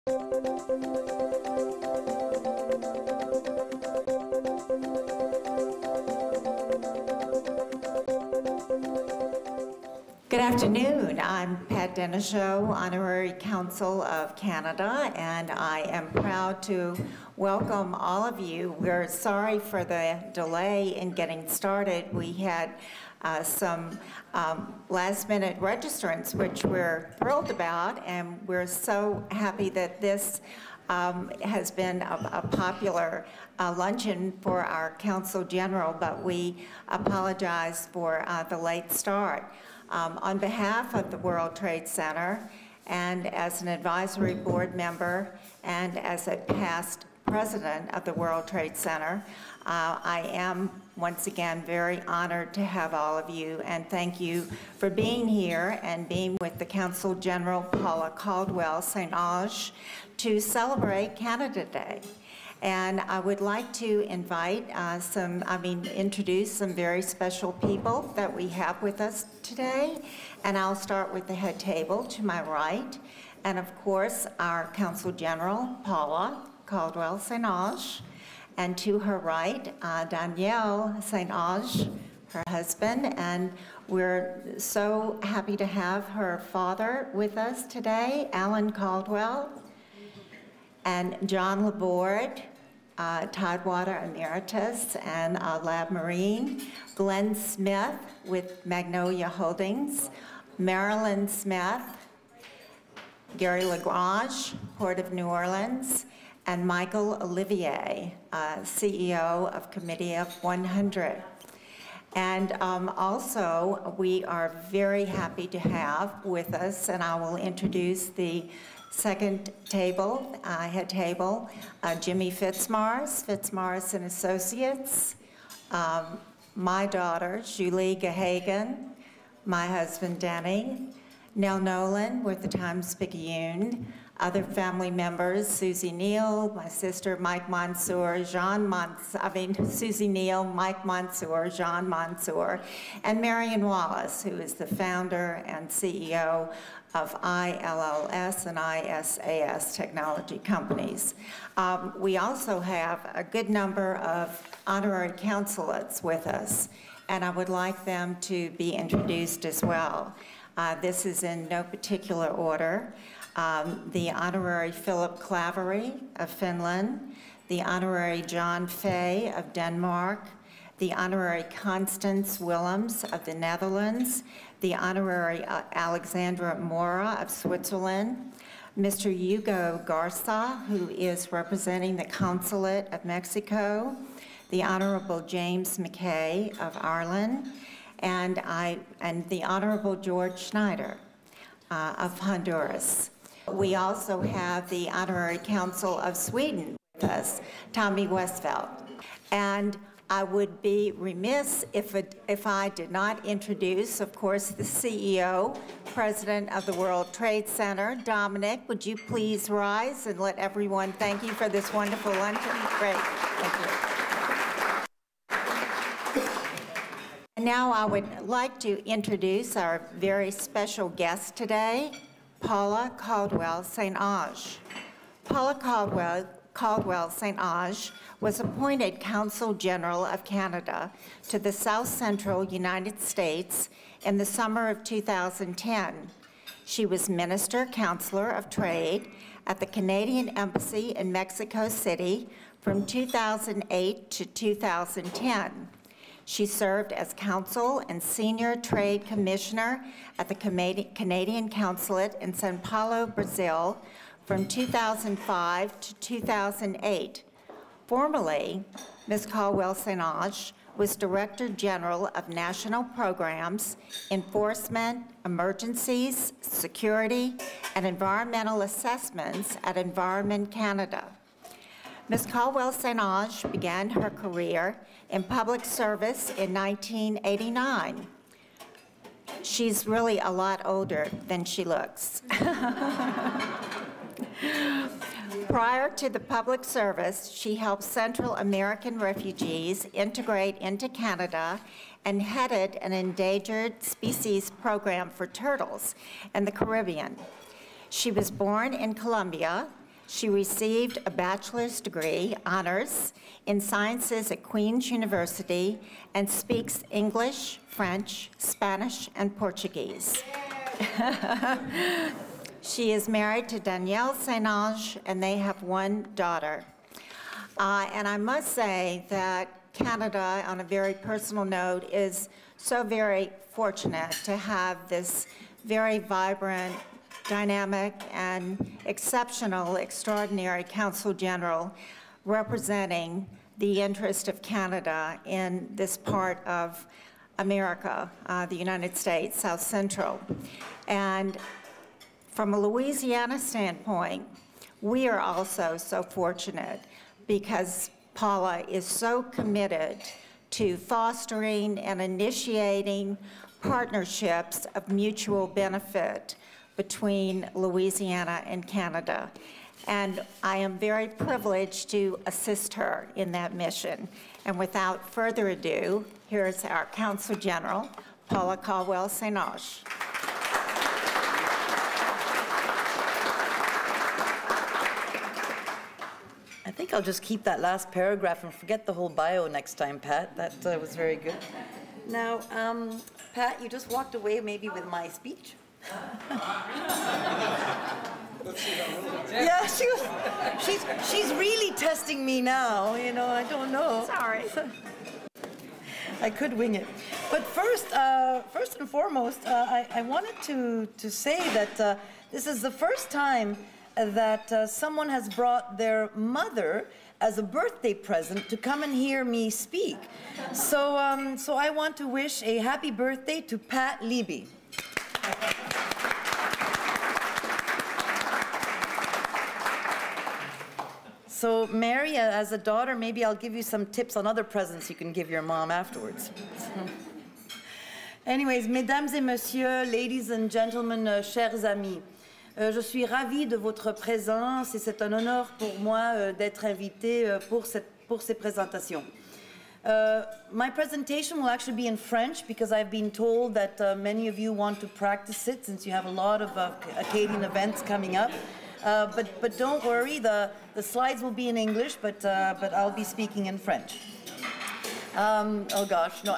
Good afternoon. I'm Pat Denishow, Honorary Consul of Canada, and I am proud to welcome all of you. We're sorry for the delay in getting started. We had some last-minute registrants, which we're thrilled about, and we're so happy that this has been a popular luncheon for our Consul General, but we apologize for the late start. On behalf of the World Trade Center, and as an advisory board member, and as a past president of the World Trade Center, I am once again very honored to have all of you, and thank you for being here and being with the Consul General Paula Caldwell, St-Onge, to celebrate Canada Day. And I would like to invite introduce some very special people that we have with us today. And I'll start with the head table to my right. And of course, our Consul General, Paula Caldwell St-Onge. And to her right, Danielle St-Onge, her husband. And we're so happy to have her father with us today, Alan Caldwell. And John Laborde, Tidewater Emeritus and Lab Marine, Glenn Smith with Magnolia Holdings, Marilyn Smith, Gary Lagrange, Port of New Orleans, and Michael Olivier, CEO of Committee of 100. And also, we are very happy to have with us, and I will introduce the second table, head table, Jimmy Fitzmaurice and Associates, my daughter, Julie Gahagan, my husband, Danny, Nell Nolan with the Times-Picayune, other family members, Susie Neal, my sister, Mike Mansour, Susie Neal, Mike Mansour, Jean Mansour, and Marion Wallace, who is the founder and CEO of ILLS and ISAS technology companies. We also have a good number of honorary consulates with us, and I would like them to be introduced as well. This is in no particular order. The Honorary Philip Clavery of Finland, the Honorary John Fay of Denmark, the Honorary Constance Willems of the Netherlands, the Honorary Alexandra Mora of Switzerland, Mr. Hugo Garza, who is representing the Consulate of Mexico, the Honorable James McKay of Ireland, and the Honorable George Schneider of Honduras. We also have the Honorary Consul of Sweden with us, Tommy Westfeldt. And I would be remiss if I did not introduce, of course, the CEO, President of the World Trade Center. Dominic, would you please rise and let everyone thank you for this wonderful luncheon? Great, thank you. And now I would like to introduce our very special guest today, Paula Caldwell St-Onge. Paula Caldwell St-Onge was appointed Consul General of Canada to the South Central United States in the summer of 2010. She was Minister Counselor of Trade at the Canadian Embassy in Mexico City from 2008 to 2010. She served as Consul and Senior Trade Commissioner at the Canadian Consulate in São Paulo, Brazil from 2005 to 2008. Formerly, Ms. Caldwell St-Onge was Director General of National Programs, Enforcement, Emergencies, Security, and Environmental Assessments at Environment Canada. Ms. Caldwell St-Onge began her career in public service in 1989. She's really a lot older than she looks. Prior to the public service, she helped Central American refugees integrate into Canada and headed an endangered species program for turtles in the Caribbean. She was born in Colombia She received a bachelor's degree, honors, in sciences at Queen's University and speaks English, French, Spanish, and Portuguese. She is married to Danielle St-Onge, and they have one daughter. And I must say that Canada, on a very personal note, is so very fortunate to have this very vibrant, dynamic, and exceptional, extraordinary Consul General representing the interest of Canada in this part of America, the United States, South Central. And from a Louisiana standpoint, we are also so fortunate because Paula is so committed to fostering and initiating partnerships of mutual benefit between Louisiana and Canada. And I am very privileged to assist her in that mission. And without further ado, here's our Consul General, Paula Caldwell St-Onge. I think I'll just keep that last paragraph and forget the whole bio next time, Pat. That was very good. Now, Pat, you just walked away maybe with my speech. Yeah, she's really testing me now, you know, I don't know. Sorry. I could wing it. But first and foremost, I wanted to say that this is the first time that someone has brought their mother as a birthday present to come and hear me speak. So I want to wish a happy birthday to Pat Leby. So Mary, as a daughter, maybe I'll give you some tips on other presents you can give your mom afterwards. Anyways, mesdames et messieurs, ladies and gentlemen, chers amis, je suis ravie de votre présence et c'est un honneur pour moi d'être invitée pour ces présentations. My presentation will actually be in French because I've been told that many of you want to practice it since you have a lot of Acadian events coming up. But don't worry, the slides will be in English, but I'll be speaking in French. Oh gosh, no,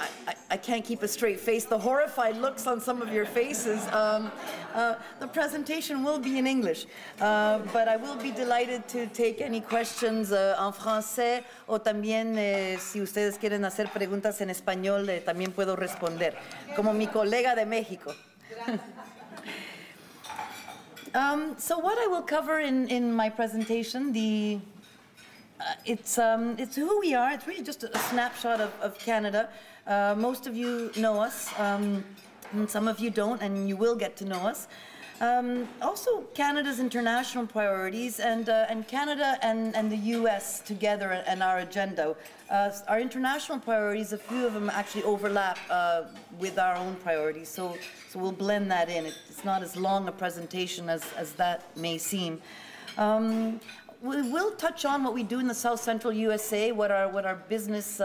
I can't keep a straight face. The horrified looks on some of your faces. The presentation will be in English, but I will be delighted to take any questions en français o también si ustedes quieren hacer preguntas en español, también puedo responder, como mi colega de México. So what I will cover in my presentation, it's who we are. It's really just a snapshot of Canada. Most of you know us, and some of you don't, and you will get to know us. Also, Canada's international priorities and Canada and the U.S. together and our agenda. Our international priorities, a few of them actually overlap with our own priorities, so we'll blend that in. It's not as long a presentation as that may seem. We will touch on what we do in the South Central USA, what our business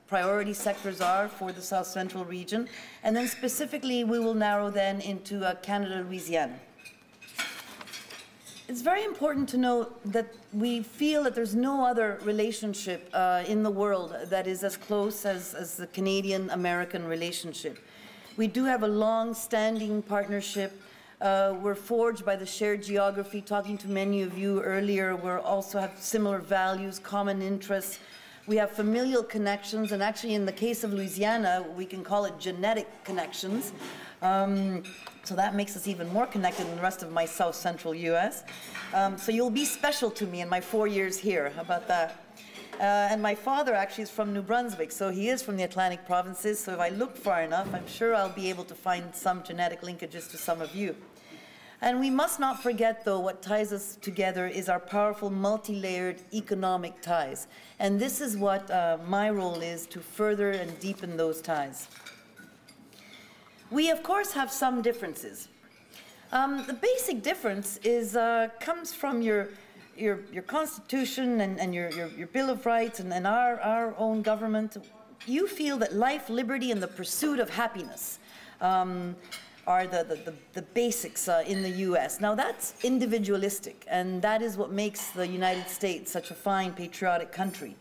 priority sectors are for the South Central region, and then specifically we will narrow then into Canada, Louisiana. It's very important to note that we feel that there's no other relationship in the world that is as close as the Canadian-American relationship. We do have a long-standing partnership. We're forged by the shared geography. Talking to many of you earlier, we also have similar values, common interests. We have familial connections, and actually in the case of Louisiana, we can call it genetic connections. So that makes us even more connected than the rest of my South Central US. So you'll be special to me in my 4 years here. How about that? And my father actually is from New Brunswick, so he is from the Atlantic provinces, so if I look far enough, I'm sure I'll be able to find some genetic linkages to some of you. And we must not forget, though, what ties us together is our powerful multi-layered economic ties. And this is what my role is, to further and deepen those ties. We, of course, have some differences. The basic difference is comes from your Constitution and your Bill of Rights and our own government. You feel that life, liberty, and the pursuit of happiness are the basics in the U.S. Now that's individualistic, and that is what makes the United States such a fine, patriotic country.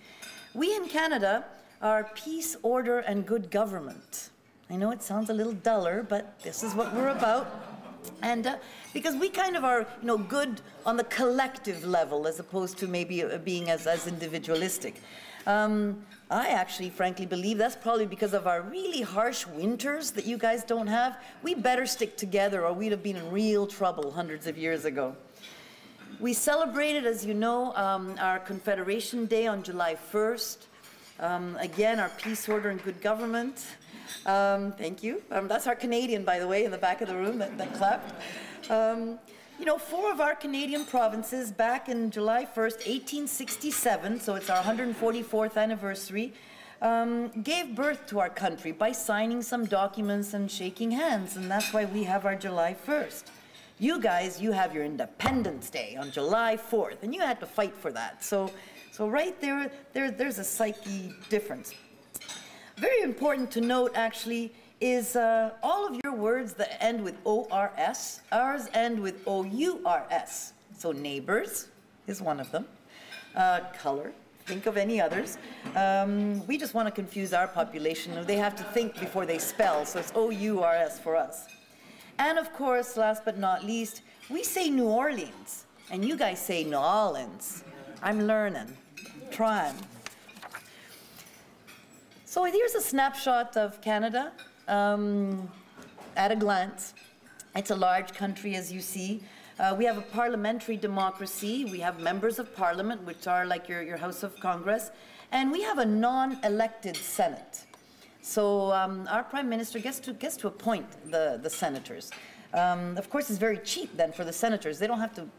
We in Canada are peace, order, and good government. I know it sounds a little duller, but this is what we're about. And because we kind of are, good on the collective level as opposed to maybe being as individualistic. I actually, frankly, believe that's probably because of our really harsh winters that you guys don't have. We better stick together or we'd have been in real trouble hundreds of years ago. We celebrated, as you know, our Confederation Day on July 1st. Again, our peace, order, and good government. Thank you. That's our Canadian, by the way, in the back of the room that clapped. 4 of our Canadian provinces back in July 1st, 1867, so it's our 144th anniversary, gave birth to our country by signing some documents and shaking hands, and that's why we have our July 1st. You guys, you have your Independence Day on July 4th, and you had to fight for that. So right there's a psyche difference. Very important to note, actually, is all of your words that end with O-R-S, ours end with O-U-R-S. So neighbors is one of them. Color, think of any others. We just want to confuse our population. They have to think before they spell, so it's O-U-R-S for us. And of course, last but not least, we say New Orleans, and you guys say New Orleans. I'm learning, trying. So here's a snapshot of Canada. At a glance. It's a large country, as you see. We have a parliamentary democracy. We have members of parliament, which are like your House of Congress. And we have a non-elected Senate. So our Prime Minister gets to appoint the senators. Of course, it's very cheap then for the senators. They don't have to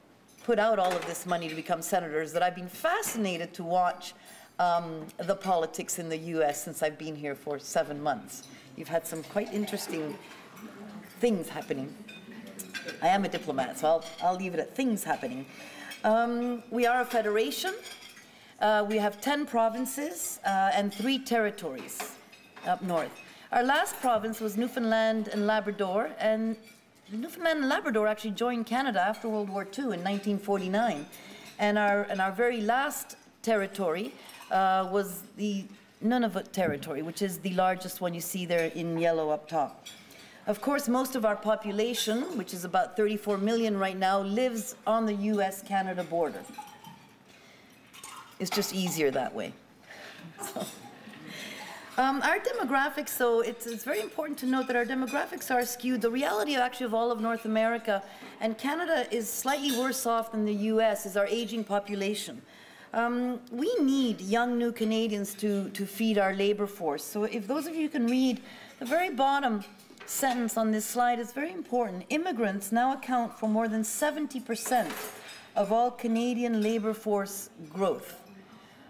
put out all of this money to become senators. That I've been fascinated to watch the politics in the U.S. since I've been here for 7 months. You've had some quite interesting things happening. I am a diplomat, so I'll leave it at things happening. We are a federation. We have 10 provinces and 3 territories up north. Our last province was Newfoundland and Labrador, and Newfoundland and Labrador actually joined Canada after World War II in 1949. And our very last territory was the Nunavut territory, which is the largest one you see there in yellow up top. Of course, most of our population, which is about 34 million right now, lives on the US-Canada border. It's just easier that way. So, our demographics, so it's very important to note that our demographics are skewed. The reality actually of all of North America, and Canada is slightly worse off than the US, is our aging population. We need young new Canadians to feed our labor force. So if those of you can read the very bottom sentence on this slide, it's very important. Immigrants now account for more than 70% of all Canadian labor force growth.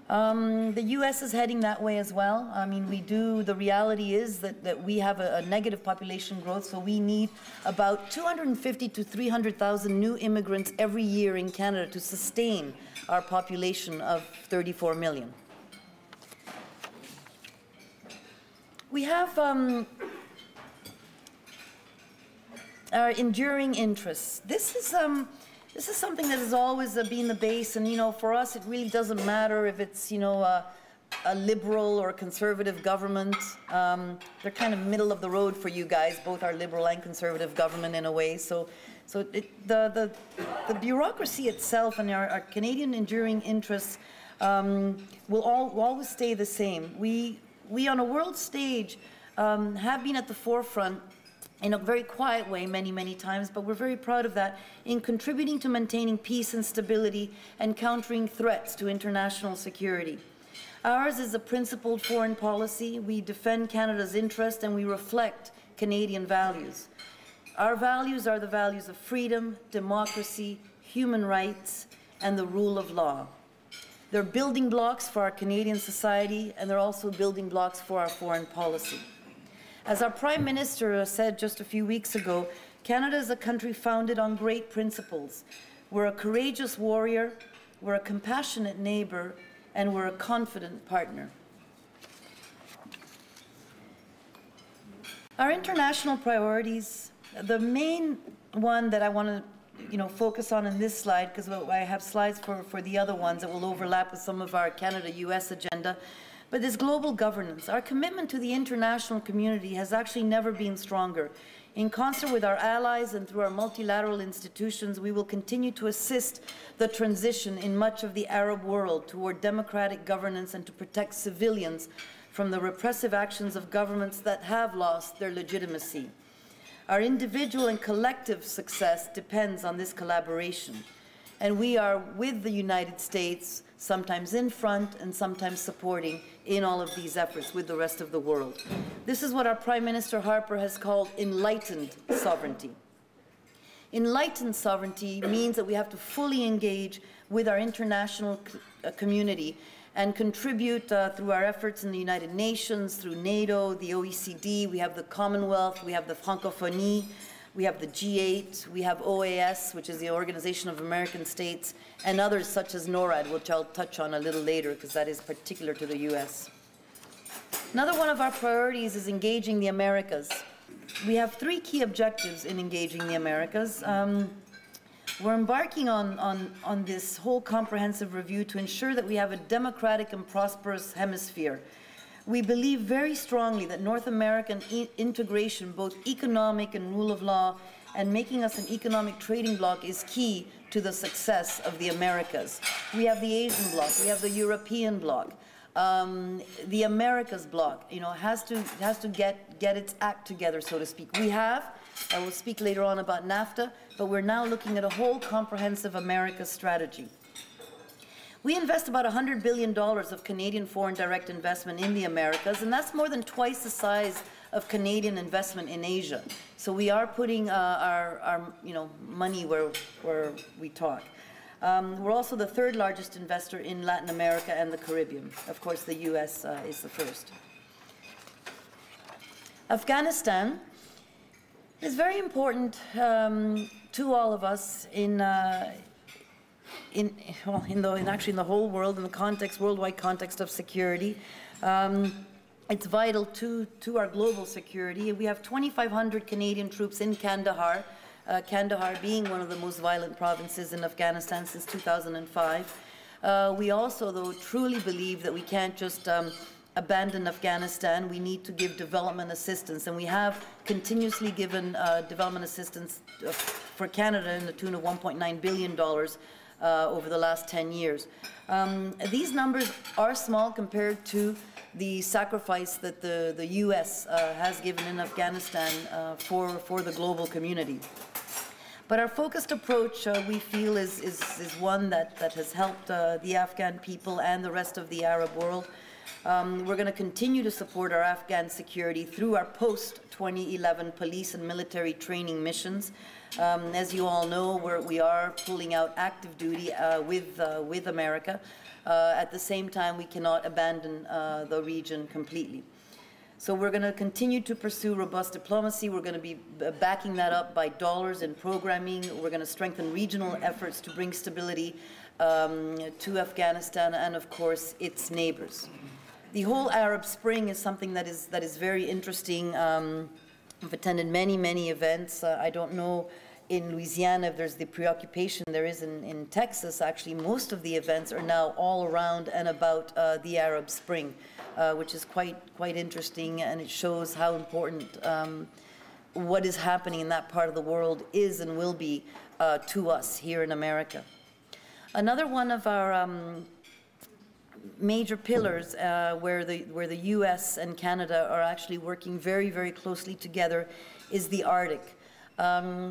The U.S. is heading that way as well. I mean, the reality is that we have a negative population growth, so we need about 250 to 300,000 new immigrants every year in Canada to sustain our population of 34 million. We have our enduring interests. This is something that has always been the base, and for us it really doesn't matter if it's a liberal or a conservative government. They're kind of middle of the road for you guys. Both are liberal and conservative government in a way. So the bureaucracy itself and our Canadian enduring interests will always stay the same. We on a world stage have been at the forefront in a very quiet way many times, but we're very proud of that, in contributing to maintaining peace and stability and countering threats to international security. Ours is a principled foreign policy. We defend Canada's interest and we reflect Canadian values. Our values are the values of freedom, democracy, human rights, and the rule of law. They're building blocks for our Canadian society, and they're also building blocks for our foreign policy. As our Prime Minister said just a few weeks ago, Canada is a country founded on great principles. We're a courageous warrior, we're a compassionate neighbor, and we're a confident partner. Our international priorities, The main one that I want to focus on in this slide, because I have slides for the other ones that will overlap with some of our Canada-US agenda, but this global governance. Our commitment to the international community has actually never been stronger. In concert with our allies and through our multilateral institutions, we will continue to assist the transition in much of the Arab world toward democratic governance and to protect civilians from the repressive actions of governments that have lost their legitimacy. Our individual and collective success depends on this collaboration, and we are with the United States, sometimes in front and sometimes supporting in all of these efforts with the rest of the world. This is what our Prime Minister Harper has called enlightened sovereignty. Enlightened sovereignty means that we have to fully engage with our international community and contribute through our efforts in the United Nations, through NATO, the OECD, we have the Commonwealth, we have the Francophonie, we have the G8, we have OAS, which is the Organization of American States, and others such as NORAD, which I'll touch on a little later because that is particular to the US. Another one of our priorities is engaging the Americas. We have three key objectives in engaging the Americas. We're embarking on this whole comprehensive review to ensure that we have a democratic and prosperous hemisphere. We believe very strongly that North American integration, both economic and rule of law, and making us an economic trading bloc is key to the success of the Americas. We have the Asian bloc, we have the European bloc. The Americas bloc, has to get its act together, so to speak. I will speak later on about NAFTA, but we're now looking at a whole comprehensive America strategy. We invest about $100 billion of Canadian foreign direct investment in the Americas, and that's more than twice the size of Canadian investment in Asia. So we are putting our money where we talk. We're also the third largest investor in Latin America and the Caribbean. Of course, the US is the first. Afghanistan is very important to all of us actually in the whole world, in the worldwide context of security. It's vital to our global security. We have 2,500 Canadian troops in Kandahar, Kandahar being one of the most violent provinces in Afghanistan since 2005. We also, though, truly believe that we can't just abandon Afghanistan. We need to give development assistance, and we have continuously given development assistance for Canada in the tune of $1.9 billion over the last 10 years. These numbers are small compared to the sacrifice that the U.S. has given in Afghanistan for the global community. But our focused approach, we feel, is one that has helped the Afghan people and the rest of the Arab world. We're going to continue to support our Afghan security through our post-2011 police and military training missions. As you all know, we are pulling out active duty with America. At the same time, we cannot abandon the region completely. So we're going to continue to pursue robust diplomacy. We're going to be backing that up by dollars in programming. We're going to strengthen regional efforts to bring stability to Afghanistan and, of course, its neighbors. The whole Arab Spring is something that is very interesting. I've attended many events. I don't know in Louisiana if there's the preoccupation there is in Texas. Actually, most of the events are now all around and about the Arab Spring, which is quite interesting, and it shows how important what is happening in that part of the world is and will be to us here in America. Another one of our major pillars where the U.S. and Canada are actually working very closely together is the Arctic.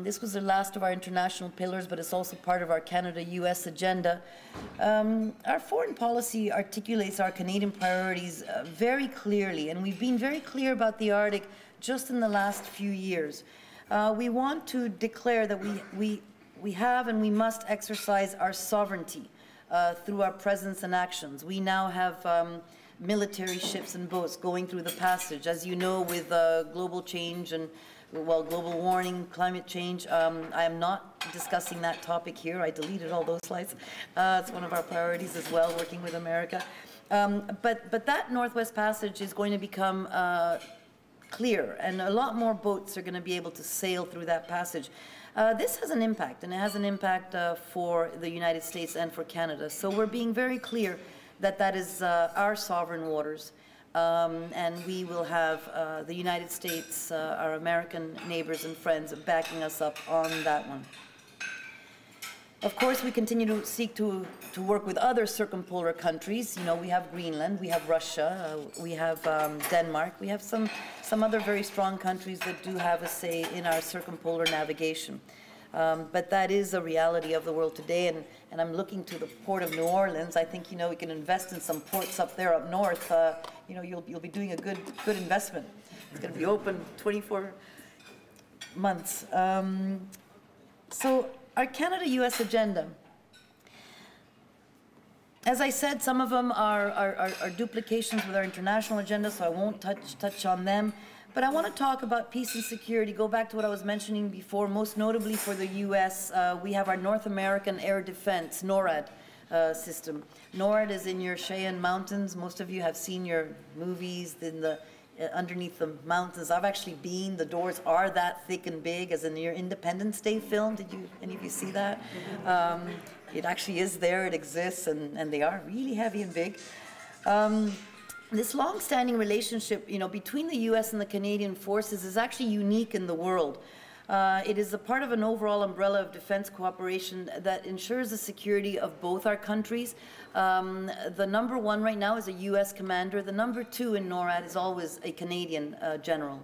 This was the last of our international pillars, but it's also part of our Canada-US agenda. Our foreign policy articulates our Canadian priorities very clearly, and we've been very clear about the Arctic just in the last few years. We want to declare that we have and we must exercise our sovereignty through our presence and actions. We now have military ships and boats going through the passage. As you know, with global change and global warming, climate change, I am not discussing that topic here. I deleted all those slides. It's one of our priorities as well, working with America. But that Northwest Passage is going to become clear, and a lot more boats are going to be able to sail through that passage. This has an impact, and it has an impact for the United States and for Canada. So we're being very clear that that is our sovereign waters, and we will have the United States, our American neighbors and friends, backing us up on that one. Of course, we continue to seek to work with other circumpolar countries. You know, we have Greenland, we have Russia, we have Denmark, we have some other very strong countries that do have a say in our circumpolar navigation. But that is a reality of the world today, and I'm looking to the port of New Orleans. I think, you know, we can invest in some ports up there up north. You know, you'll be doing a good investment. It's going to be open 24 months. So our Canada-US agenda. As I said, some of them are duplications with our international agenda, so I won't touch on them. But I want to talk about peace and security, go back to what I was mentioning before. Most notably for the U.S., we have our North American Air Defense, NORAD, system. NORAD is in your Cheyenne Mountains. Most of you have seen your movies in the underneath the mountains. I've actually been. The doors are that thick and big, as in your Independence Day film. Did any of you see that? It actually is there. It exists, and they are really heavy and big. This long-standing relationship, you know, between the U.S. and the Canadian forces is actually unique in the world. It is a part of an overall umbrella of defense cooperation that ensures the security of both our countries. The number one right now is a U.S. commander. The number two in NORAD is always a Canadian general,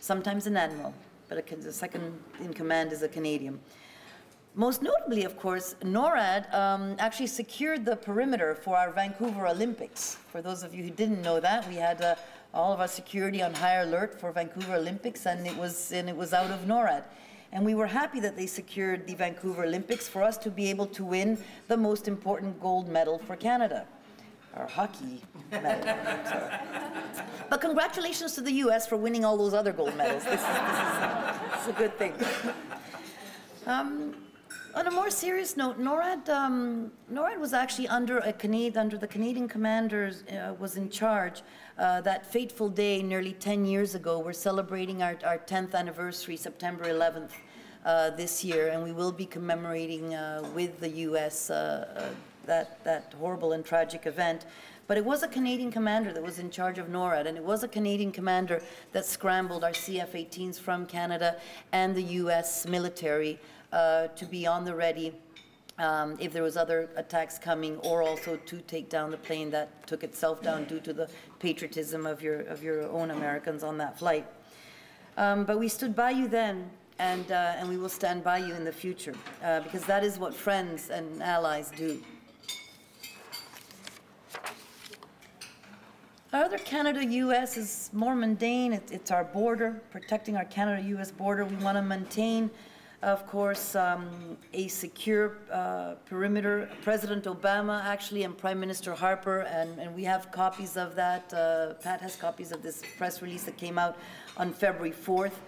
sometimes an admiral, but the second in command is a Canadian. Most notably, of course, NORAD actually secured the perimeter for our Vancouver Olympics. For those of you who didn't know that, we had all of our security on high alert for Vancouver Olympics, and it was out of NORAD. And we were happy that they secured the Vancouver Olympics for us to be able to win the most important gold medal for Canada, our hockey medal. But congratulations to the U.S. for winning all those other gold medals. This is a good thing. On a more serious note, NORAD was actually under the Canadian commanders was in charge. That fateful day nearly 10 years ago, we're celebrating our 10th anniversary, September 11th this year, and we will be commemorating with the U.S. that horrible and tragic event. But it was a Canadian commander that was in charge of NORAD, and it was a Canadian commander that scrambled our CF-18s from Canada and the U.S. military to be on the ready if there was other attacks coming, or also to take down the plane that took itself down due to the patriotism of your own Americans on that flight. But we stood by you then, and we will stand by you in the future, because that is what friends and allies do. Our other Canada-US is more mundane. It's our border, protecting our Canada-US border. We want to maintain, of course, a secure perimeter. President Obama actually and Prime Minister Harper, and we have copies of that. Pat has copies of this press release that came out on February 4th.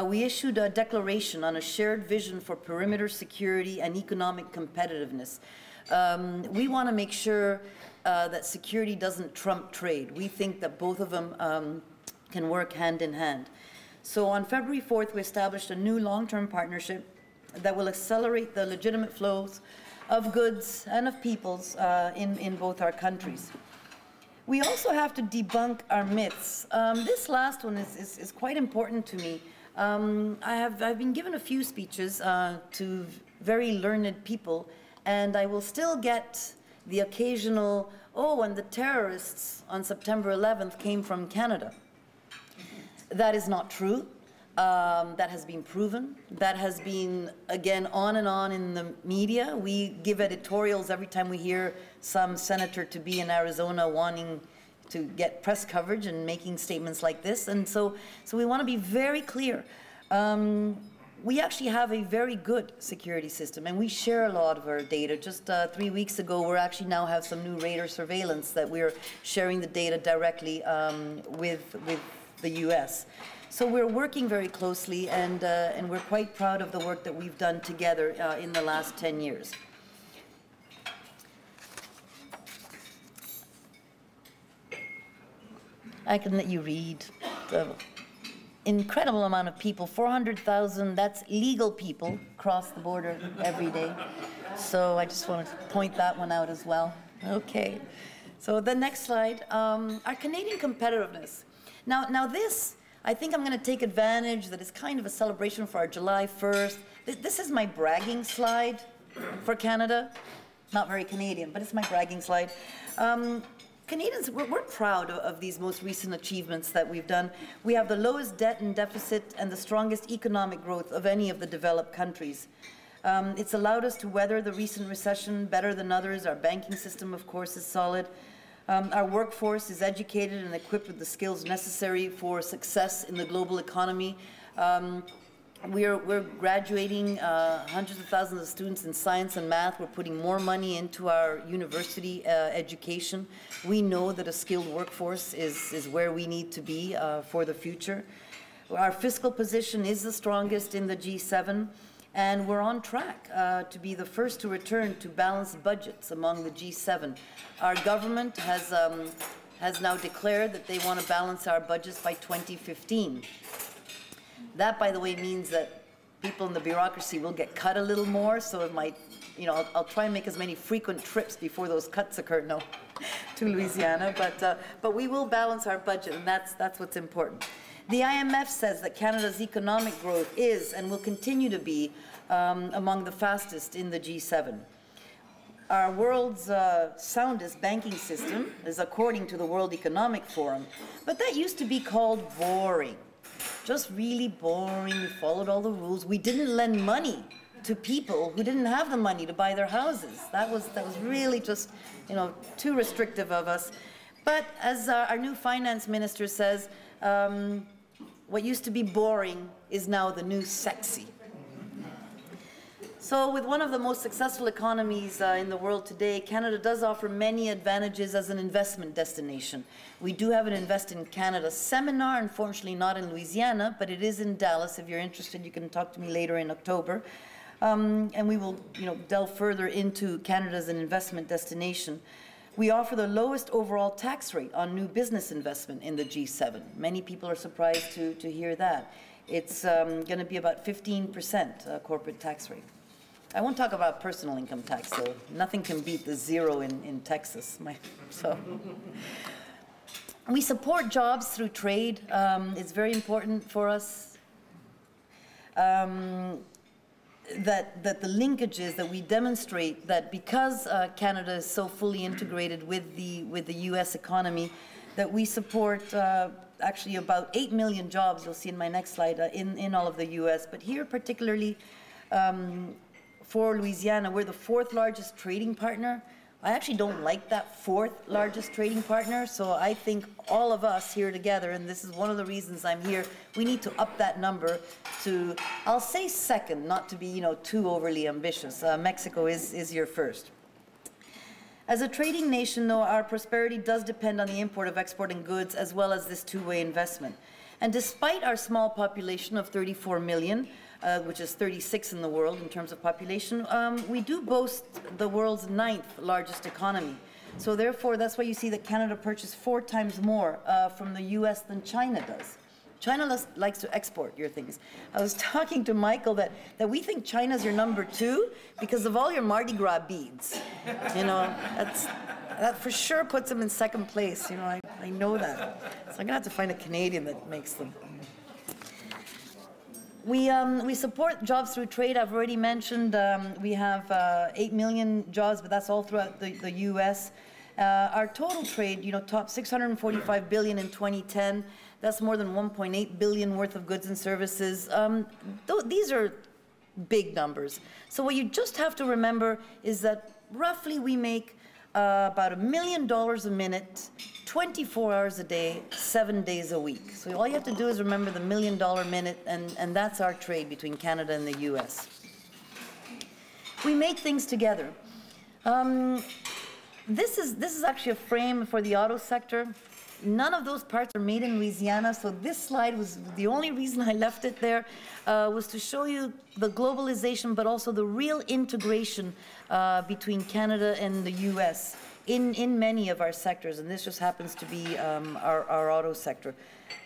We issued a declaration on a shared vision for perimeter security and economic competitiveness. We want to make sure that security doesn't trump trade. We think that both of them can work hand in hand. So on February 4th, we established a new long-term partnership that will accelerate the legitimate flows of goods and of peoples in both our countries. We also have to debunk our myths. This last one is quite important to me. I've been given a few speeches to very learned people, and I will still get the occasional, oh, and the terrorists on September 11th came from Canada. That is not true. That has been proven. That has been, again, on and on in the media. We give editorials every time we hear some senator to be in Arizona wanting to get press coverage and making statements like this. And so we want to be very clear. We actually have a very good security system, and we share a lot of our data. Just 3 weeks ago, we actually now have some new radar surveillance that we're sharing the data directly with the U.S. So we're working very closely, and we're quite proud of the work that we've done together in the last 10 years. I can let you read. incredible amount of people, 400,000, that's legal people, cross the border every day. So I just wanted to point that one out as well. Okay, so the next slide, our Canadian competitiveness. Now this, I think I'm going to take advantage that it's kind of a celebration for our July 1st. This is my bragging slide for Canada. Not very Canadian, but it's my bragging slide. Canadians, we're proud of these most recent achievements that we've done. We have the lowest debt and deficit and the strongest economic growth of any of the developed countries. It's allowed us to weather the recent recession better than others. Our banking system, of course, is solid. Our workforce is educated and equipped with the skills necessary for success in the global economy. We're graduating hundreds of thousands of students in science and math. We're putting more money into our university education. We know that a skilled workforce is where we need to be for the future. Our fiscal position is the strongest in the G7, and we're on track to be the first to return to balanced budgets among the G7. Our government has now declared that they want to balance our budgets by 2015. That, by the way, means that people in the bureaucracy will get cut a little more, so it might, you know, I'll try and make as many frequent trips before those cuts occur, to Louisiana, but we will balance our budget, and that's what's important. The IMF says that Canada's economic growth is and will continue to be among the fastest in the G7. Our world's soundest banking system is according to the World Economic Forum, but that used to be called boring. Just really boring. We followed all the rules. We didn't lend money to people who didn't have the money to buy their houses. That was really just, you know, too restrictive of us. But as our new finance minister says, what used to be boring is now the new sexy. So with one of the most successful economies in the world today, Canada does offer many advantages as an investment destination. We do have an Invest in Canada seminar, unfortunately not in Louisiana, but it is in Dallas. If you're interested, you can talk to me later in October. And we will, you know, delve further into Canada as an investment destination. We offer the lowest overall tax rate on new business investment in the G7. Many people are surprised to hear that. It's going to be about 15% corporate tax rate. I won't talk about personal income tax, though. Nothing can beat the zero in Texas. We support jobs through trade. It's very important for us that the linkages that we demonstrate that because Canada is so fully integrated with the U.S. economy, that we support actually about 8 million jobs. You'll see in my next slide in all of the U.S. But here particularly. For Louisiana, we're the 4th largest trading partner. I actually don't like that 4th largest trading partner, so I think all of us here together, and this is one of the reasons I'm here, we need to up that number to, I'll say 2nd, not to be, you know, too overly ambitious. Mexico is your 1st. As a trading nation, though, our prosperity does depend on the import of exporting goods as well as this two-way investment. And despite our small population of 34 million, which is 36 in the world in terms of population, we do boast the world's 9th largest economy. So therefore, that's why you see that Canada purchases 4 times more from the U.S. than China does. China likes to export your things. I was talking to Michael that we think China's your number 2 because of all your Mardi Gras beads. You know, that for sure puts them in 2nd place. You know, I know that. So I'm going to have to find a Canadian that makes them. We support jobs through trade. I've already mentioned we have 8 million jobs, but that's all throughout the U.S. Our total trade, you know, topped $645 billion in 2010. That's more than $1.8 billion worth of goods and services. These are big numbers. So what you just have to remember is that roughly we make about $1 million a minute, 24 hours a day, 7 days a week. So all you have to do is remember the $1 million minute, and that's our trade between Canada and the U.S. We make things together. This is actually a frame for the auto sector. None of those parts are made in Louisiana, so this slide was the only reason I left it there, was to show you the globalization, but also the real integration between Canada and the U.S. in many of our sectors, and this just happens to be our auto sector.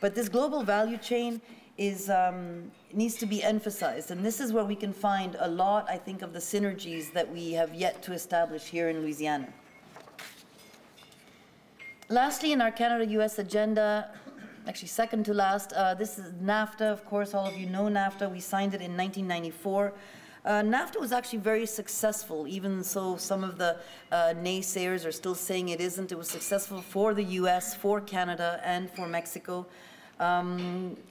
But this global value chain needs to be emphasized. And this is where we can find a lot, I think, of the synergies that we have yet to establish here in Louisiana. Lastly, in our Canada-US agenda, actually second to last, this is NAFTA. Of course, all of you know NAFTA. We signed it in 1994. NAFTA was actually very successful, even so some of the naysayers are still saying it isn't. It was successful for the US, for Canada, and for Mexico.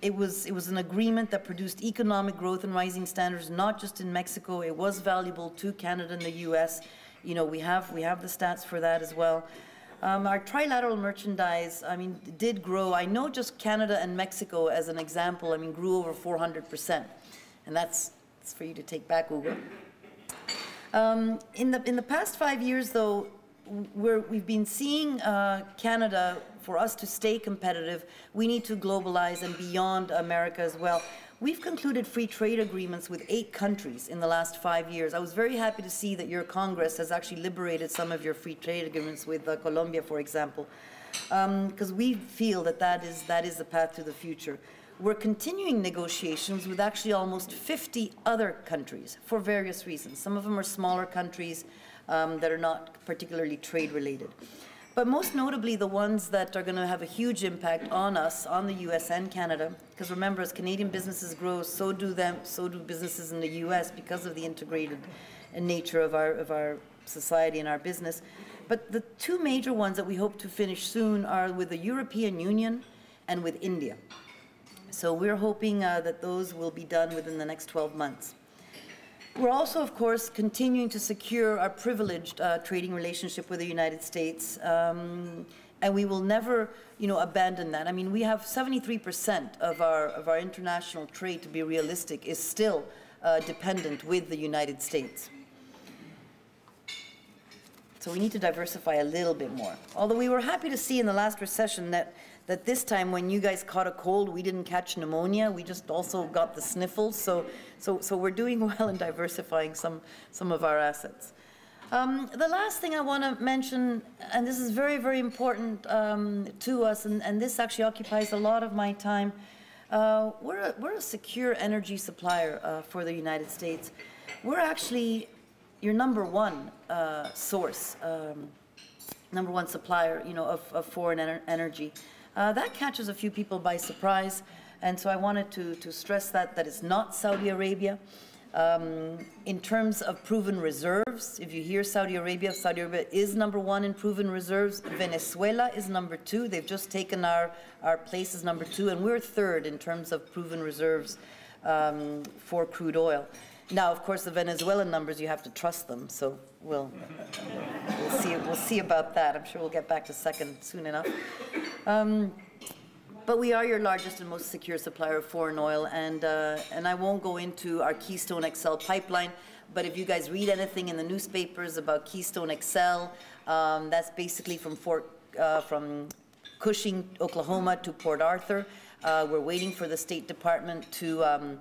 It was an agreement that produced economic growth and rising standards, not just in Mexico. It was valuable to Canada and the US. You know, we have the stats for that as well. Our trilateral merchandise, I mean, did grow. I know just Canada and Mexico, as an example, I mean, grew over 400%. And that's for you to take back, Ugo. In the past 5 years, though, we've been seeing Canada, for us to stay competitive, we need to globalize and beyond America as well. We've concluded free trade agreements with 8 countries in the last 5 years. I was very happy to see that your Congress has actually liberated some of your free trade agreements with Colombia, for example, because we feel that that is the path to the future. We're continuing negotiations with actually almost 50 other countries for various reasons. Some of them are smaller countries that are not particularly trade related. But most notably, the ones that are going to have a huge impact on us, on the US and Canada, because remember, as Canadian businesses grow, so do businesses in the US because of the integrated nature of our society and our business. But the 2 major ones that we hope to finish soon are with the European Union and with India. So we're hoping that those will be done within the next 12 months. We're also, of course, continuing to secure our privileged trading relationship with the United States, and we will never, abandon that. I mean, we have 73% of our international trade, to be realistic, is still dependent with the United States. So we need to diversify a little bit more. Although we were happy to see in the last recession that this time when you guys caught a cold, we didn't catch pneumonia. We just also got the sniffles. So we're doing well in diversifying some of our assets. The last thing I want to mention, and this is very, very important to us, and this actually occupies a lot of my time, we're a secure energy supplier for the United States. We're actually your number one source, number one supplier, of foreign energy. That catches a few people by surprise, and so I wanted to stress that it's not Saudi Arabia. In terms of proven reserves, if you hear Saudi Arabia is number one in proven reserves. Venezuela is number 2. They've just taken our place as number 2, and we're 3rd in terms of proven reserves for crude oil. Now, of course, the Venezuelan numbers, you have to trust them, so we'll see about that. I'm sure we'll get back to second soon enough. But we are your largest and most secure supplier of foreign oil, and I won't go into our Keystone XL pipeline, but if you guys read anything in the newspapers about Keystone XL, that's basically from Cushing, Oklahoma to Port Arthur. We're waiting for the State Department to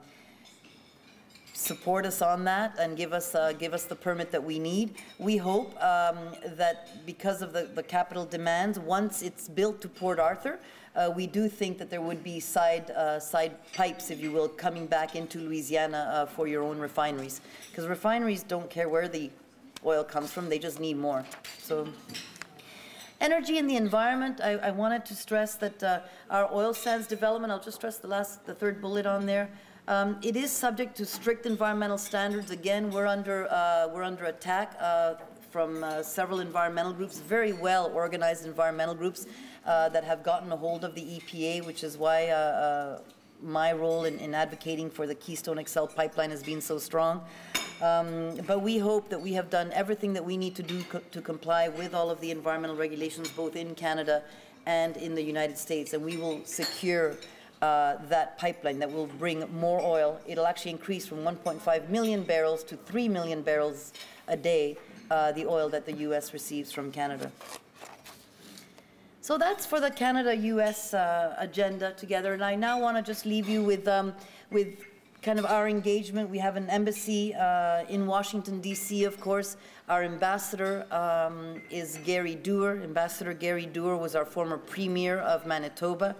support us on that and give us the permit that we need. We hope that because of the capital demands, once it's built to Port Arthur, we do think that there would be side pipes, if you will, coming back into Louisiana for your own refineries. Because refineries don't care where the oil comes from, they just need more. So, energy and the environment, I wanted to stress that our oil sands development, I'll just stress the 3rd bullet on there. It is subject to strict environmental standards. Again, we're under attack from several environmental groups, very well organized environmental groups that have gotten a hold of the EPA, which is why my role in advocating for the Keystone XL pipeline has been so strong. But we hope that we have done everything that we need to do to comply with all of the environmental regulations, both in Canada and in the United States, and we will secure that pipeline that will bring more oil. It'll actually increase from 1.5 million barrels to 3 million barrels a day, the oil that the U.S. receives from Canada. So that's for the Canada-U.S. agenda together, and I now want to just leave you with kind of our engagement. We have an embassy in Washington, D.C., of course. Our ambassador is Gary Doer. Ambassador Gary Doer was our former premier of Manitoba.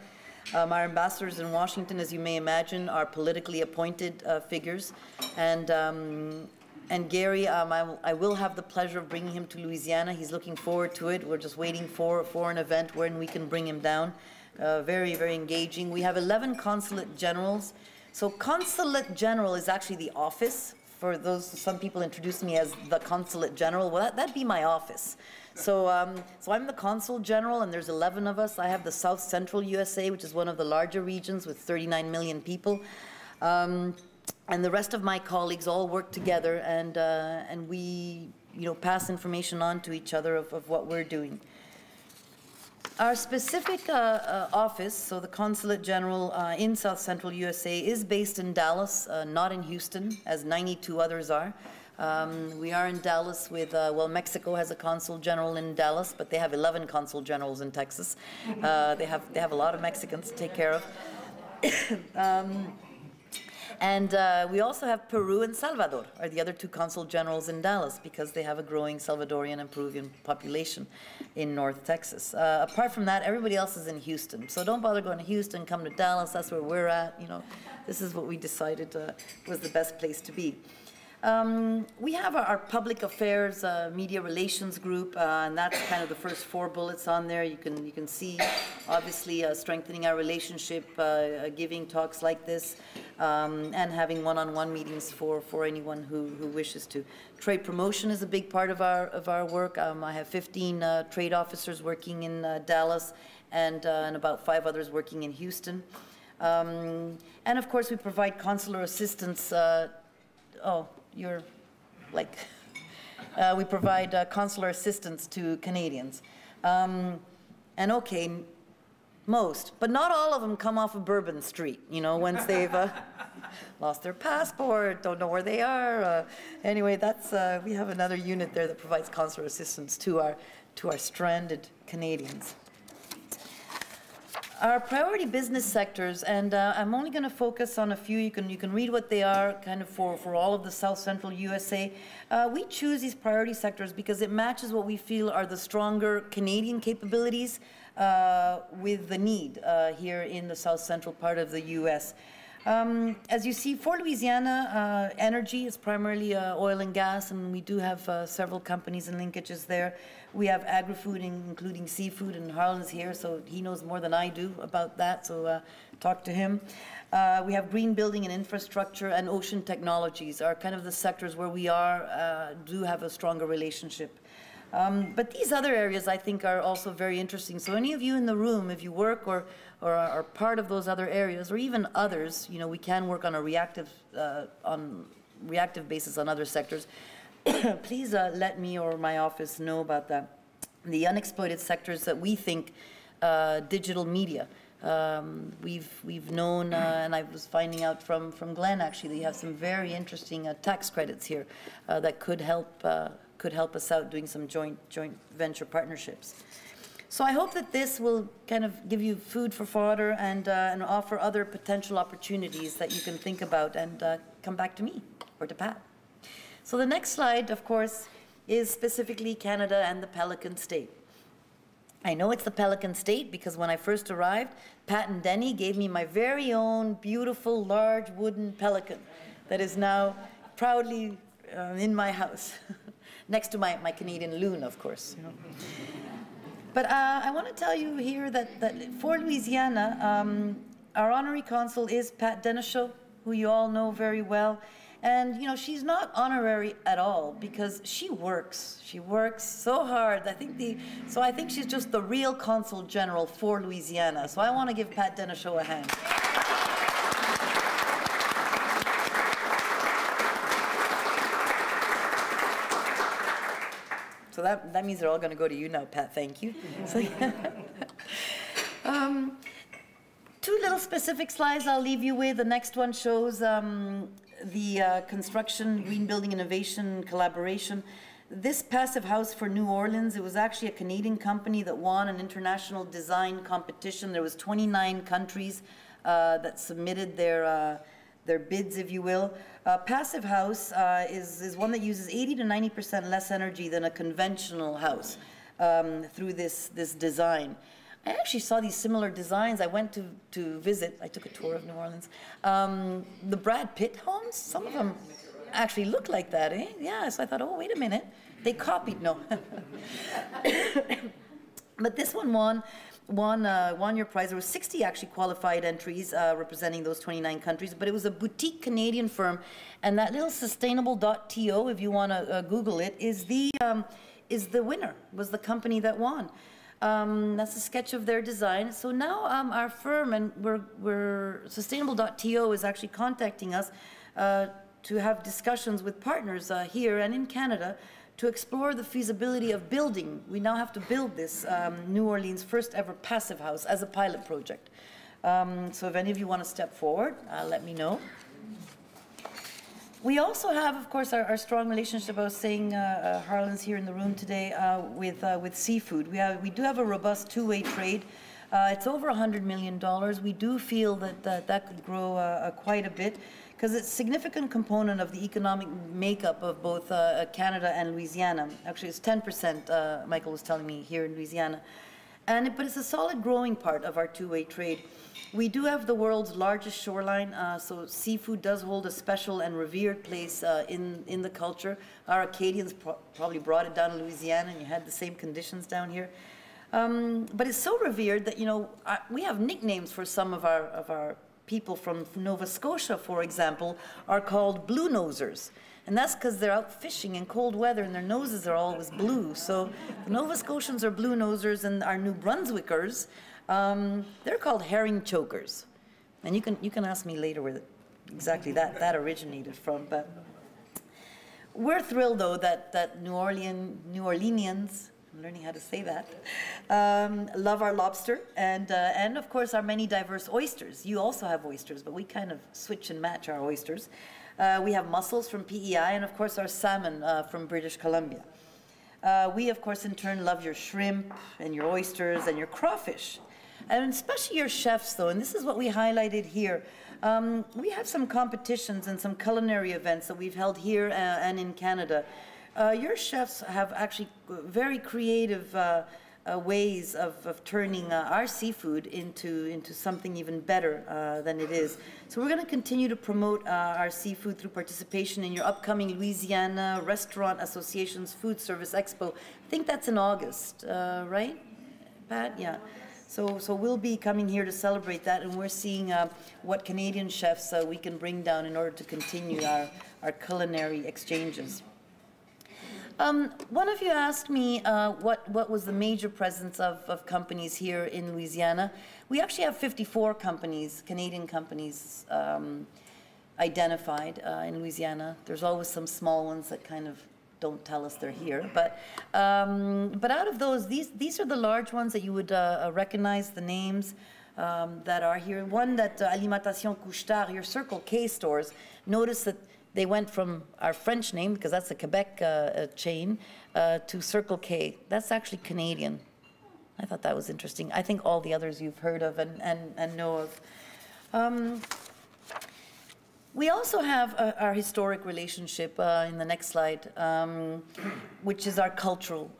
Our ambassadors in Washington, as you may imagine, are politically appointed figures. And Gary, I will have the pleasure of bringing him to Louisiana. He's looking forward to it. We're just waiting for an event when we can bring him down. Very, very engaging. We have 11 consulate generals. So consulate general is actually the office. For those, some people introduce me as the consulate general. Well, that'd be my office. So I'm the consul general, and there's 11 of us. I have the South Central USA, which is one of the larger regions with 39 million people. And the rest of my colleagues all work together, and we, pass information on to each other of what we're doing. Our specific office, so the Consulate General in South Central USA, is based in Dallas, not in Houston, as 92 others are. We are in Dallas with, well, Mexico has a Consul General in Dallas, but they have 11 Consul Generals in Texas. They have a lot of Mexicans to take care of. And we also have Peru and Salvador, are the other two Consul Generals in Dallas, because they have a growing Salvadorian and Peruvian population in North Texas. Apart from that, everybody else is in Houston. So don't bother going to Houston, come to Dallas, that's where we're at. This is what we decided was the best place to be. We have our public affairs media relations group, and that's kind of the first 4 bullets on there. You can see, obviously, strengthening our relationship, giving talks like this, and having one-on-one meetings for anyone who wishes to. Trade promotion is a big part of our work. I have 15 trade officers working in Dallas, and about 5 others working in Houston. And of course, we provide consular assistance. We provide consular assistance to Canadians. And okay, most, but not all of them come off of Bourbon Street, once they've lost their passport, don't know where they are. Anyway, that's, we have another unit there that provides consular assistance to our stranded Canadians. Our priority business sectors, and I'm only going to focus on a few. You can read what they are, kind of for all of the South Central USA. We choose these priority sectors because it matches what we feel are the stronger Canadian capabilities with the need here in the South Central part of the U.S. As you see, for Louisiana, energy is primarily oil and gas, and we do have several companies and linkages there. We have agri-food, including seafood, and Harlan's here, so he knows more than I do about that, so talk to him. We have green building and infrastructure, and ocean technologies are kind of the sectors where we do have a stronger relationship. But these other areas, I think, are also very interesting. So any of you in the room, if you work or are part of those other areas, or even others, we can work on a reactive basis on other sectors. Please let me or my office know about that. The unexploited sectors that we think, digital media. We've known, and I was finding out from Glenn, actually, they have some very interesting tax credits here that could help us out doing some joint venture partnerships. So I hope that this will kind of give you food for fodder and offer other potential opportunities that you can think about and come back to me or to Pat. So the next slide, of course, is specifically Canada and the Pelican State. I know it's the Pelican State because when I first arrived, Pat and Denny gave me my very own beautiful large wooden pelican that is now proudly in my house, next to my Canadian loon, of course. But I want to tell you here that for Louisiana, our honorary consul is Pat Denishaw, who you all know very well. And, she's not honorary at all because she works. She works so hard. I think she's just the real Consul General for Louisiana. So I want to give Pat Denishaw a hand. So that means they're all going to go to you now, Pat. Thank you. So, two little specific slides I'll leave you with. The next one shows the construction, green building innovation collaboration. This passive house for New Orleans, it was actually a Canadian company that won an international design competition. There was 29 countries that submitted their bids, if you will. Passive house is one that uses 80 to 90% less energy than a conventional house through this design. I actually saw these similar designs. I went to visit, I took a tour of New Orleans. The Brad Pitt homes, some of them actually look like that, eh? Yeah, so I thought, oh, wait a minute. They copied, no. But this one won your prize. There were 60 actually qualified entries representing those 29 countries, but it was a boutique Canadian firm, and that little sustainable.to, if you want to Google it, is the winner, was the company that won. That's a sketch of their design. So now our firm, and we're sustainable.to is actually contacting us to have discussions with partners here and in Canada to explore the feasibility of building. We now have to build this New Orleans first ever passive house as a pilot project. So if any of you want to step forward, let me know. We also have, of course, our strong relationship. I was saying, Harlan's here in the room today with seafood. We do have a robust two-way trade. It's over $100 million. We do feel that could grow quite a bit, because it's a significant component of the economic makeup of both Canada and Louisiana. Actually, it's 10%, Michael was telling me, here in Louisiana. But it's a solid growing part of our two-way trade. We do have the world's largest shoreline, so seafood does hold a special and revered place in the culture. Our Acadians probably brought it down to Louisiana, and you had the same conditions down here. But it's so revered that, you know, we have nicknames for some of our people from Nova Scotia, for example, are called blue nosers. And that's because they're out fishing in cold weather and their noses are always blue. So the Nova Scotians are blue nosers, and our New Brunswickers, they're called herring chokers. And you can ask me later where exactly that originated from. But we're thrilled, though, that New Orleanians, I'm learning how to say that, love our lobster and of course our many diverse oysters. You also have oysters, but we kind of switch and match our oysters. We have mussels from PEI, and of course our salmon from British Columbia. We, of course, in turn love your shrimp and your oysters and your crawfish. And especially your chefs, though, and this is what we highlighted here. We have some competitions and some culinary events that we've held here and in Canada. Your chefs have actually very creative ways of turning our seafood into something even better than it is. So we're going to continue to promote our seafood through participation in your upcoming Louisiana Restaurant Association's Food Service Expo. I think that's in August, right, Pat? Yeah. So we'll be coming here to celebrate that, and we're seeing what Canadian chefs we can bring down in order to continue our culinary exchanges. One of you asked me what was the major presence of companies here in Louisiana. We actually have 54 companies, Canadian companies, identified in Louisiana. There's always some small ones that kind of don't tell us they're here. But out of those, these are the large ones that you would recognize the names that are here. One that Alimentation Couche-Tard, your Circle K stores, notice that they went from our French name, because that's a Quebec chain, to Circle K. That's actually Canadian. I thought that was interesting. I think all the others you've heard of and know of. We also have our historic relationship in the next slide, which is our cultural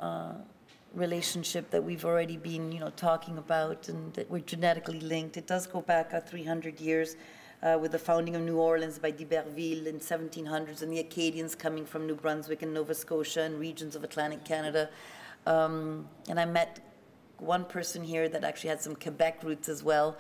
relationship that we've already been, talking about, and that we're genetically linked. It does go back 300 years. With the founding of New Orleans by d'Iberville in 1700s, and the Acadians coming from New Brunswick and Nova Scotia and regions of Atlantic Canada. And I met one person here that actually had some Quebec roots as well.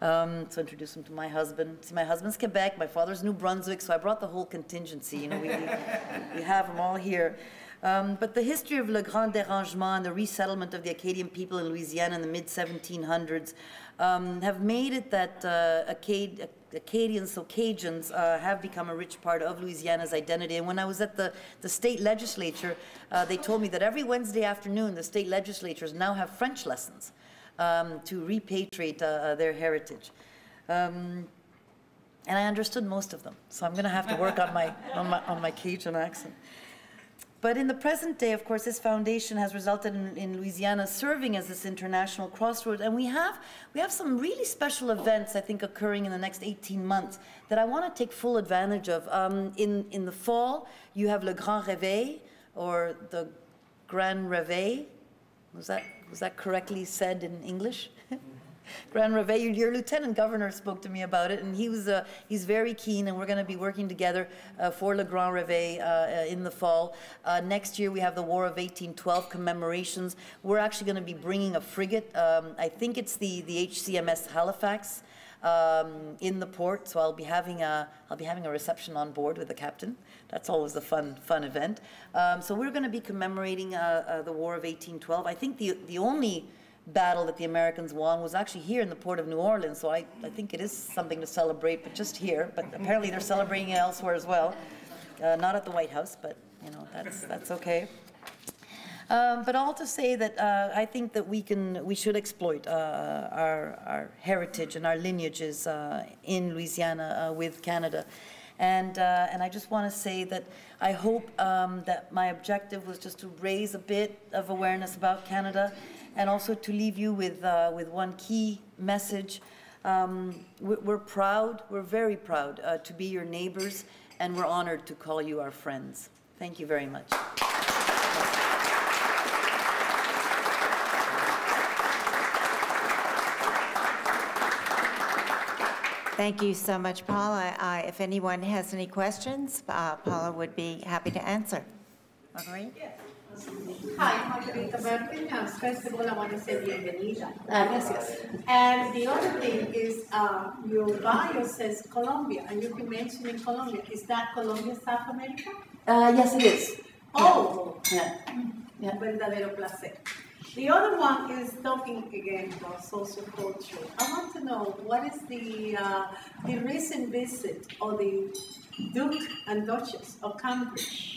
So introduced him to my husband. See, my husband's Quebec, my father's New Brunswick, so I brought the whole contingency. We have them all here. But the history of Le Grand Dérangement and the resettlement of the Acadian people in Louisiana in the mid-1700s have made it that Acadians, so Cajuns, have become a rich part of Louisiana's identity. And when I was at the state legislature, they told me that every Wednesday afternoon, the state legislatures now have French lessons to repatriate their heritage. And I understood most of them, so I'm going to have to work on my Cajun accent. But in the present day, of course, this foundation has resulted in Louisiana serving as this international crossroads. And we have some really special events, I think, occurring in the next 18 months that I want to take full advantage of. In the fall, you have Le Grand Réveil, or the Grand Réveil. Was that correctly said in English? Grand Reveil, your lieutenant governor spoke to me about it, and he's very keen, and we're going to be working together for Le Grand Reveil in the fall. Next year we have the War of 1812 commemorations. We're actually going to be bringing a frigate. I think it's the HCMS Halifax in the port. So I'll be having a reception on board with the captain. That's always a fun event. So we're going to be commemorating the War of 1812. I think the only battle that the Americans won was actually here in the port of New Orleans, so I think it is something to celebrate, but just here. But apparently they're celebrating it elsewhere as well. Not at the White House, but you know, that's okay. But all to say that I think that we should exploit our heritage and our lineages in Louisiana with Canada. And I just want to say that I hope that my objective was just to raise a bit of awareness about Canada, and also to leave you with one key message. We're proud, we're very proud to be your neighbors, and we're honored to call you our friends. Thank you very much. Thank you so much, Paula. If anyone has any questions, Paula would be happy to answer. Marguerite? Yes. Hi, Margarita Bertin. First of all, I want to say bienvenida. Gracias. And the other thing is your bio says Colombia, and you've been mentioning Colombia. Is that Colombia, South America? Yes, it is. Oh, yeah. Yeah. Verdadero placer. The other one is talking again about social culture. I want to know what is the recent visit of the Duke and Duchess of Cambridge.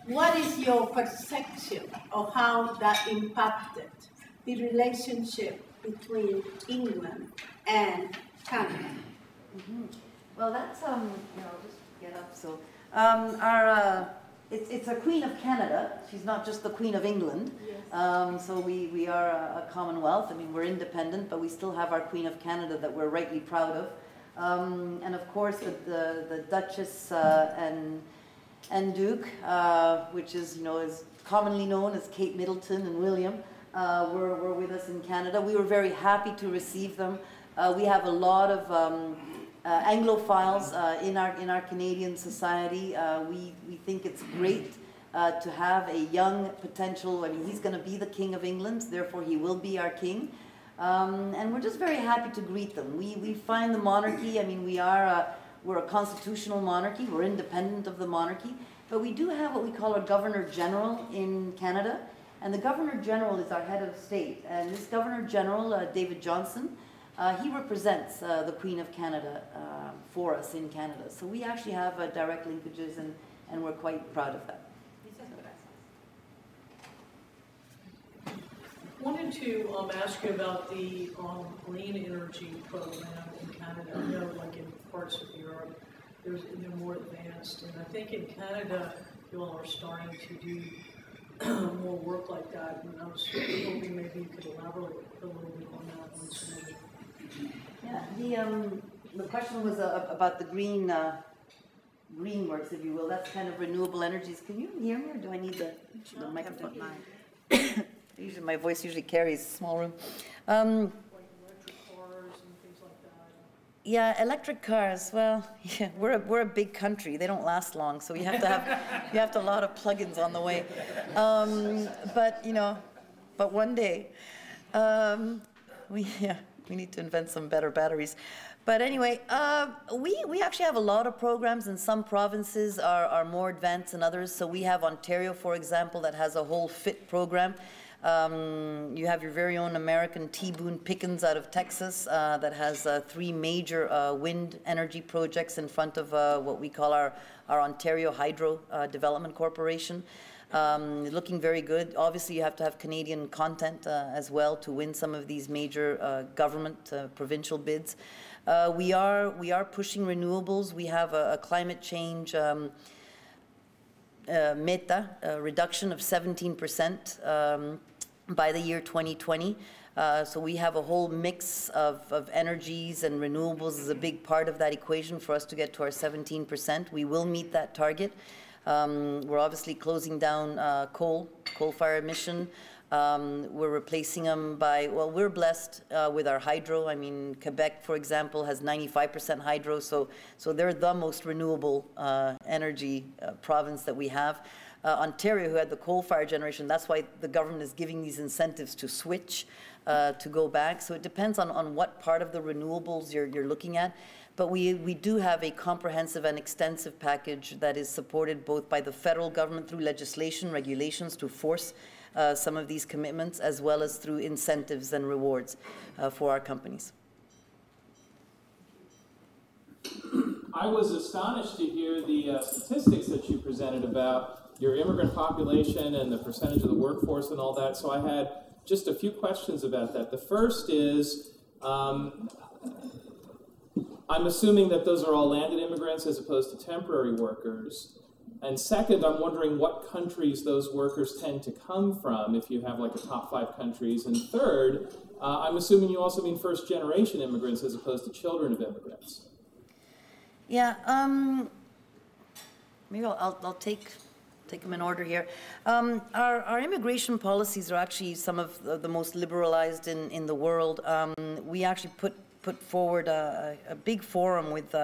What is your perception of how that impacted the relationship between England and Canada? Mm-hmm. Well, that's I'll just get up. So it's a Queen of Canada. She's not just the Queen of England. Yes. So we are a Commonwealth. I mean, we're independent, but we still have our Queen of Canada that we're rightly proud of. And of course, the Duchess and Duke, which is is commonly known as Kate Middleton and William, were with us in Canada. We were very happy to receive them. We have a lot of Anglophiles in our Canadian society. We think it's great to have a young potential. I mean, he's going to be the King of England, therefore he will be our king. And we're just very happy to greet them. We find the monarchy. I mean, we're a constitutional monarchy. We're independent of the monarchy. But we do have what we call a Governor General in Canada. And the Governor General is our head of state. And this Governor General, David Johnson, he represents the Queen of Canada for us in Canada. So we actually have direct linkages, and we're quite proud of that. I wanted to ask you about the green energy program in Canada. I know, like in parts of Europe, they're more advanced, and I think in Canada, you all are starting to do more work like that. And I was hoping maybe you could elaborate a little bit on that once more. Yeah, the question was about the green works, if you will. That's kind of renewable energies. Can you hear me, or do I need the microphone? Usually, my voice usually carries a small room. Like electric cars and things like that. Yeah, electric cars. Well, yeah, we're a big country. They don't last long, so you have to a lot of plugins on the way. But one day, we need to invent some better batteries. But anyway, we actually have a lot of programs, and some provinces are more advanced than others. So we have Ontario, for example, that has a whole FIT program. You have your very own American T. Boone Pickens out of Texas that has 3 major wind energy projects in front of what we call our Ontario Hydro Development Corporation. Looking very good. Obviously, you have to have Canadian content as well to win some of these major government provincial bids. We are pushing renewables. We have a climate change meta, reduction of 17% by the year 2020. So we have a whole mix of energies, and renewables is a big part of that equation for us to get to our 17%. We will meet that target. We're obviously closing down coal-fire emission. We're replacing them by, well, we're blessed with our hydro. I mean, Quebec, for example, has 95% hydro, so they're the most renewable energy province that we have. Ontario, who had the coal-fired generation, that's why the government is giving these incentives to switch, to go back. So it depends on what part of the renewables you're looking at. But we do have a comprehensive and extensive package that is supported both by the federal government through legislation, regulations to force some of these commitments, as well as through incentives and rewards for our companies. I was astonished to hear the statistics that you presented about your immigrant population and the percentage of the workforce and all that. So I had just a few questions about that. The first is, I'm assuming that those are all landed immigrants as opposed to temporary workers. And second, I'm wondering what countries those workers tend to come from, if you have like a top 5 countries. And third, I'm assuming you also mean first-generation immigrants as opposed to children of immigrants. Yeah, maybe I'll take them in order here. Our immigration policies are actually some of the most liberalized in the world. We actually put forward a big forum with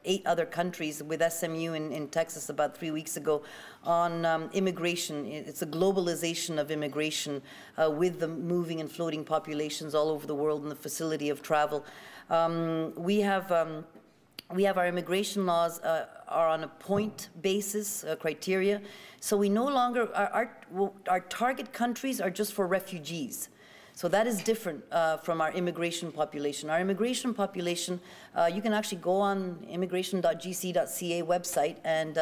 8 other countries with SMU in Texas about 3 weeks ago on immigration. It's a globalization of immigration with the moving and floating populations all over the world and the facility of travel. We have our immigration laws are on a point basis criteria. So we no longer, our target countries are just for refugees. So that is different from our immigration population. Our immigration population, you can actually go on immigration.gc.ca website and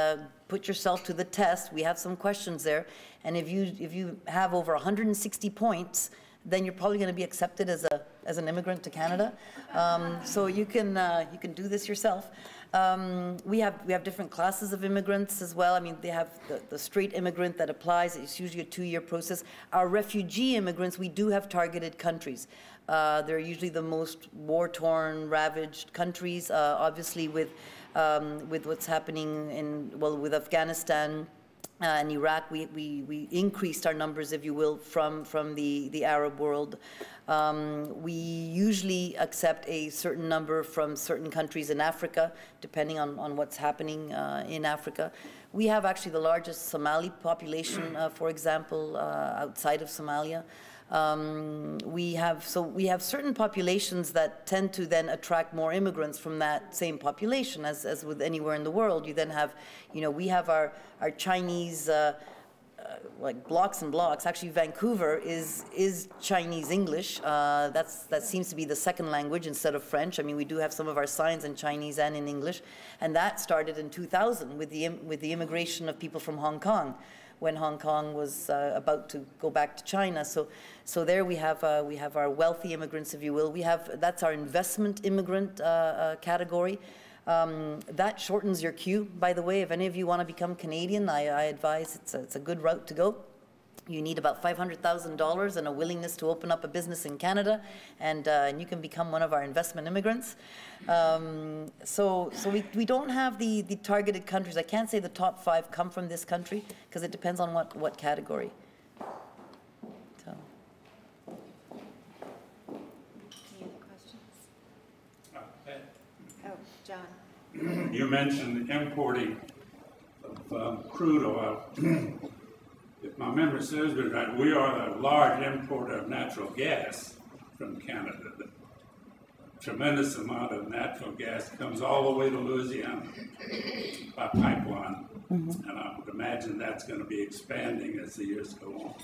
put yourself to the test. We have some questions there. And if you have over 160 points, then you're probably going to be accepted as an immigrant to Canada. So you can do this yourself. We have different classes of immigrants as well. I mean, they have the straight immigrant that applies. It's usually a 2-year process. Our refugee immigrants, we do have targeted countries. They're usually the most war-torn, ravaged countries. Obviously, with what's happening with Afghanistan and Iraq, we increased our numbers, if you will, from the Arab world. We usually accept a certain number from certain countries in Africa, depending on what's happening in Africa. We have actually the largest Somali population, for example, outside of Somalia. We have certain populations that tend to then attract more immigrants from that same population, as with anywhere in the world. You then have, we have our Chinese, like blocks and blocks. Actually, Vancouver is Chinese English. That seems to be the second language instead of French. I mean, we do have some of our signs in Chinese and in English, and that started in 2000 with the immigration of people from Hong Kong, when Hong Kong was about to go back to China. So there we have our wealthy immigrants, if you will. That's our investment immigrant category. That shortens your queue, by the way. If any of you want to become Canadian, I advise it's a good route to go. You need about $500,000 and a willingness to open up a business in Canada, and you can become one of our investment immigrants. So we don't have the targeted countries. I can't say the top 5 come from this country, because it depends on what category. So. Any other questions? Oh, John. You mentioned importing of crude oil. If my memory serves me right, we are a large importer of natural gas from Canada. The tremendous amount of natural gas comes all the way to Louisiana by pipeline. Mm-hmm. And I would imagine that's going to be expanding as the years go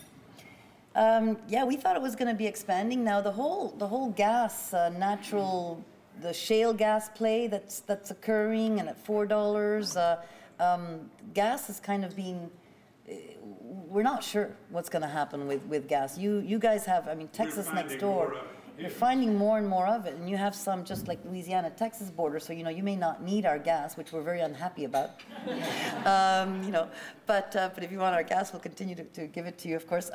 on. Yeah, we thought it was going to be expanding. Now the whole gas, the shale gas play that's occurring, and at $4, gas is kind of being. We're not sure what's going to happen with gas. You guys have, I mean, Texas next door. You're finding more and more of it, and you have some just like Louisiana-Texas border. So you may not need our gas, which we're very unhappy about. But if you want our gas, we'll continue to give it to you, of course.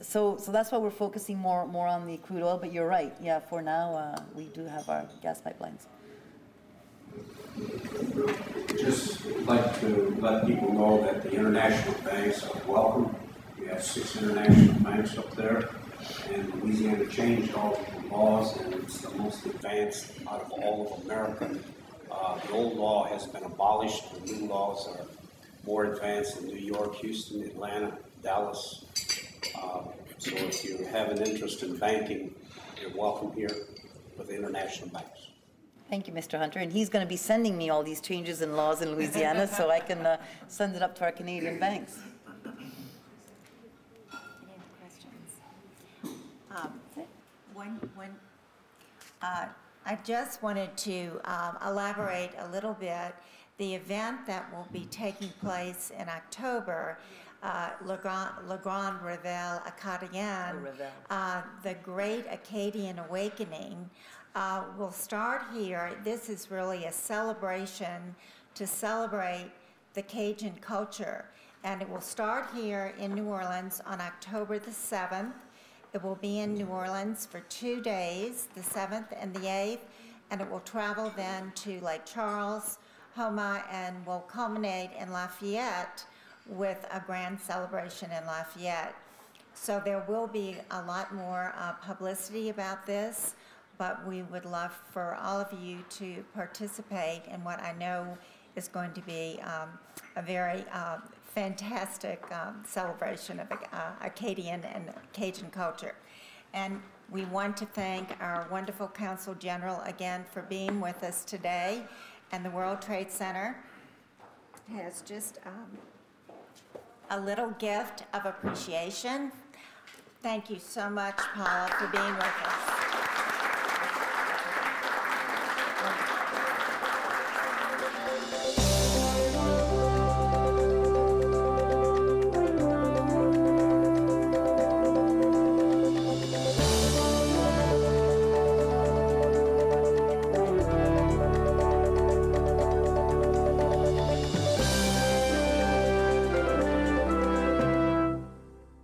So that's why we're focusing more on the crude oil. But you're right. Yeah, for now we do have our gas pipelines. Just like to let people know that the international banks are welcome. We got 6 international banks up there, and Louisiana changed all the laws, and it's the most advanced out of all of America. The old law has been abolished. The new laws are more advanced in New York, Houston, Atlanta, Dallas. So if you have an interest in banking, you're welcome here with international banks. Thank you, Mr. Hunter. And he's going to be sending me all these changes in laws in Louisiana so I can send it up to our Canadian banks. Any other questions? I just wanted to elaborate a little bit. The event that will be taking place in October, Le Grand Revel Acadien, the Great Acadian Awakening, will start here. This is really a celebration to celebrate the Cajun culture. And it will start here in New Orleans on October the 7th. It will be in New Orleans for 2 days, the 7th and the 8th, and it will travel then to Lake Charles, Houma, and will culminate in Lafayette with a grand celebration in Lafayette. So there will be a lot more publicity about this, but we would love for all of you to participate in what I know is going to be a very fantastic celebration of Acadian and Cajun culture. And we want to thank our wonderful Consul General again for being with us today. And the World Trade Center has just a little gift of appreciation. Thank you so much, Paula, for being with us.